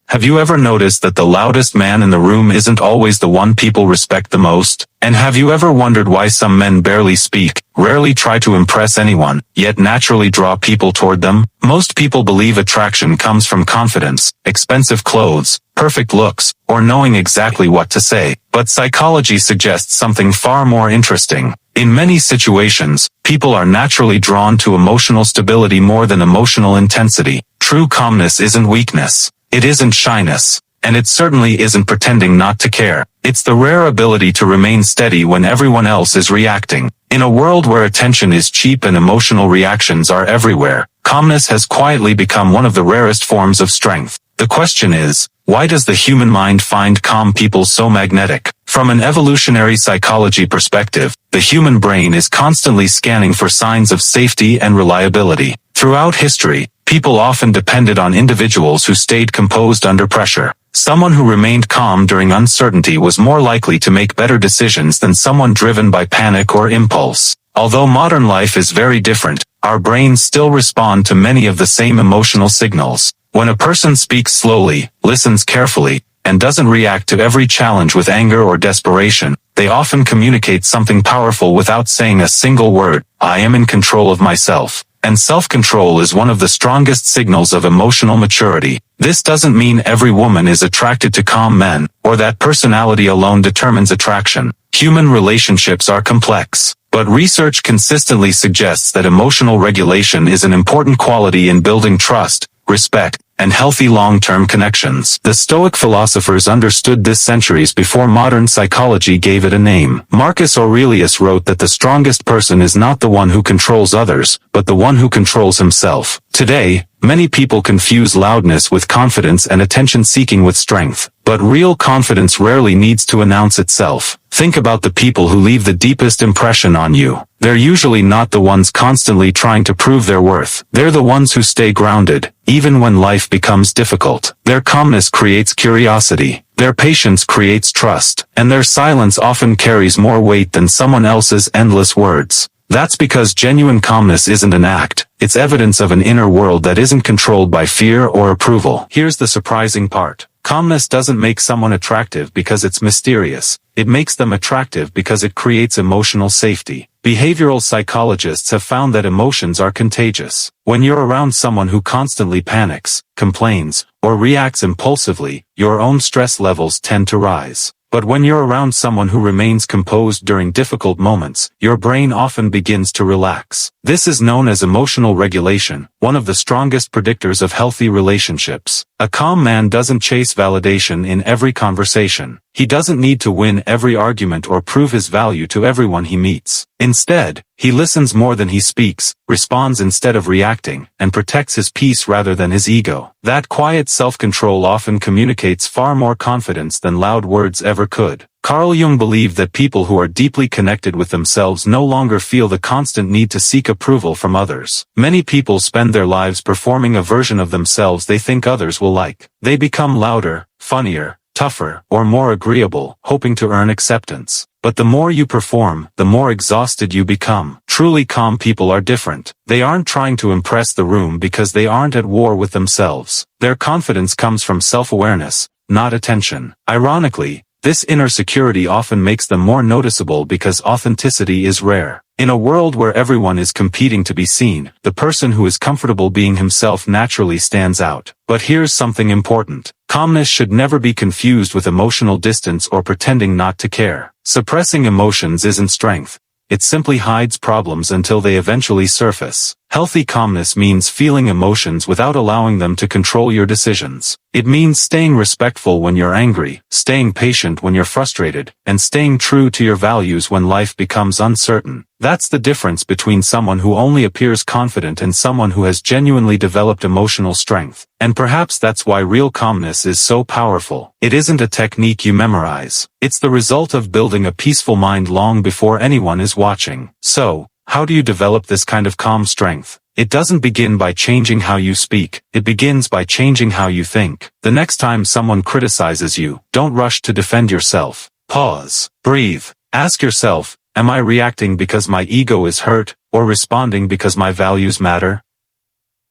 Have you ever noticed that the loudest man in the room isn't always the one people respect the most? And have you ever wondered why some men barely speak, rarely try to impress anyone, yet naturally draw people toward them? Most people believe attraction comes from confidence, expensive clothes, perfect looks, or knowing exactly what to say. But psychology suggests something far more interesting. In many situations, people are naturally drawn to emotional stability more than emotional intensity. True calmness isn't weakness. It isn't shyness. And it certainly isn't pretending not to care. It's the rare ability to remain steady when everyone else is reacting. In a world where attention is cheap and emotional reactions are everywhere, calmness has quietly become one of the rarest forms of strength. The question is, why does the human mind find calm people so magnetic? From an evolutionary psychology perspective, the human brain is constantly scanning for signs of safety and reliability. Throughout history, people often depended on individuals who stayed composed under pressure. Someone who remained calm during uncertainty was more likely to make better decisions than someone driven by panic or impulse. Although modern life is very different, our brains still respond to many of the same emotional signals. When a person speaks slowly, listens carefully, and doesn't react to every challenge with anger or desperation, they often communicate something powerful without saying a single word. I am in control of myself. And self-control is one of the strongest signals of emotional maturity. This doesn't mean every woman is attracted to calm men, or that personality alone determines attraction. Human relationships are complex, but research consistently suggests that emotional regulation is an important quality in building trust, respect, and healthy long-term connections. The Stoic philosophers understood this centuries before modern psychology gave it a name. Marcus Aurelius wrote that the strongest person is not the one who controls others, but the one who controls himself. Today, many people confuse loudness with confidence and attention-seeking with strength, but real confidence rarely needs to announce itself. Think about the people who leave the deepest impression on you. They're usually not the ones constantly trying to prove their worth. They're the ones who stay grounded, even when life becomes difficult. Their calmness creates curiosity. Their patience creates trust. And their silence often carries more weight than someone else's endless words. That's because genuine calmness isn't an act. It's evidence of an inner world that isn't controlled by fear or approval. Here's the surprising part. Calmness doesn't make someone attractive because it's mysterious. It makes them attractive because it creates emotional safety. Behavioral psychologists have found that emotions are contagious. When you're around someone who constantly panics, complains, or reacts impulsively, your own stress levels tend to rise. But when you're around someone who remains composed during difficult moments, your brain often begins to relax. This is known as emotional regulation, one of the strongest predictors of healthy relationships. A calm man doesn't chase validation in every conversation. He doesn't need to win every argument or prove his value to everyone he meets. Instead, he listens more than he speaks, responds instead of reacting, and protects his peace rather than his ego. That quiet self-control often communicates far more confidence than loud words ever could. Carl Jung believed that people who are deeply connected with themselves no longer feel the constant need to seek approval from others. Many people spend their lives performing a version of themselves they think others will like. They become louder, funnier, tougher, or more agreeable, hoping to earn acceptance. But the more you perform, the more exhausted you become. Truly calm people are different. They aren't trying to impress the room because they aren't at war with themselves. Their confidence comes from self-awareness, not attention. Ironically, this inner security often makes them more noticeable because authenticity is rare. In a world where everyone is competing to be seen, the person who is comfortable being himself naturally stands out. But here's something important. Calmness should never be confused with emotional distance or pretending not to care. Suppressing emotions isn't strength. It simply hides problems until they eventually surface. Healthy calmness means feeling emotions without allowing them to control your decisions. It means staying respectful when you're angry, staying patient when you're frustrated, and staying true to your values when life becomes uncertain. That's the difference between someone who only appears confident and someone who has genuinely developed emotional strength. And perhaps that's why real calmness is so powerful. It isn't a technique you memorize. It's the result of building a peaceful mind long before anyone is watching. So, how do you develop this kind of calm strength? It doesn't begin by changing how you speak. It begins by changing how you think. The next time someone criticizes you, don't rush to defend yourself. Pause. Breathe. Ask yourself, am I reacting because my ego is hurt, or responding because my values matter?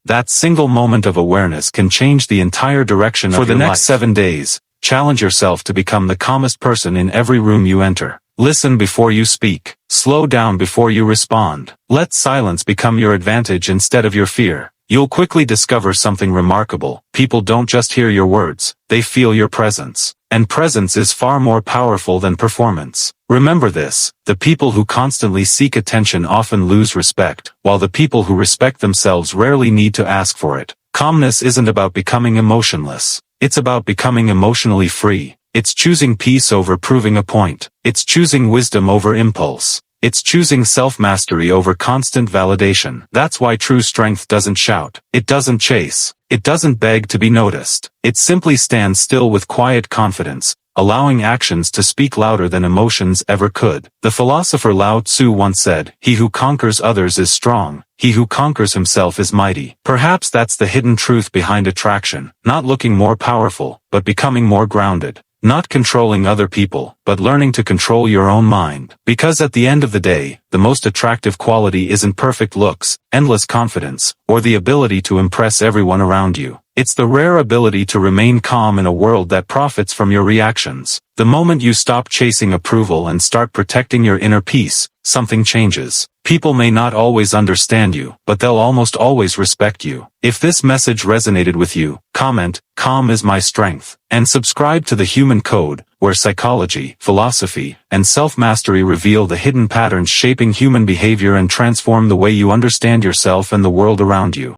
That single moment of awareness can change the entire direction of your life. For the next 7 days, challenge yourself to become the calmest person in every room you enter. Listen before you speak. Slow down before you respond. Let silence become your advantage instead of your fear. You'll quickly discover something remarkable. People don't just hear your words, they feel your presence. And presence is far more powerful than performance. Remember this, the people who constantly seek attention often lose respect, while the people who respect themselves rarely need to ask for it. Calmness isn't about becoming emotionless. It's about becoming emotionally free. It's choosing peace over proving a point. It's choosing wisdom over impulse. It's choosing self-mastery over constant validation. That's why true strength doesn't shout. It doesn't chase. It doesn't beg to be noticed. It simply stands still with quiet confidence, allowing actions to speak louder than emotions ever could. The philosopher Lao Tzu once said, "He who conquers others is strong. He who conquers himself is mighty." Perhaps that's the hidden truth behind attraction. Not looking more powerful, but becoming more grounded. Not controlling other people, but learning to control your own mind. Because at the end of the day, the most attractive quality isn't perfect looks, endless confidence, or the ability to impress everyone around you. It's the rare ability to remain calm in a world that profits from your reactions. The moment you stop chasing approval and start protecting your inner peace, something changes. People may not always understand you, but they'll almost always respect you. If this message resonated with you, comment, "Calm is my strength," and subscribe to The Human Code, where psychology, philosophy, and self-mastery reveal the hidden patterns shaping human behavior and transform the way you understand yourself and the world around you.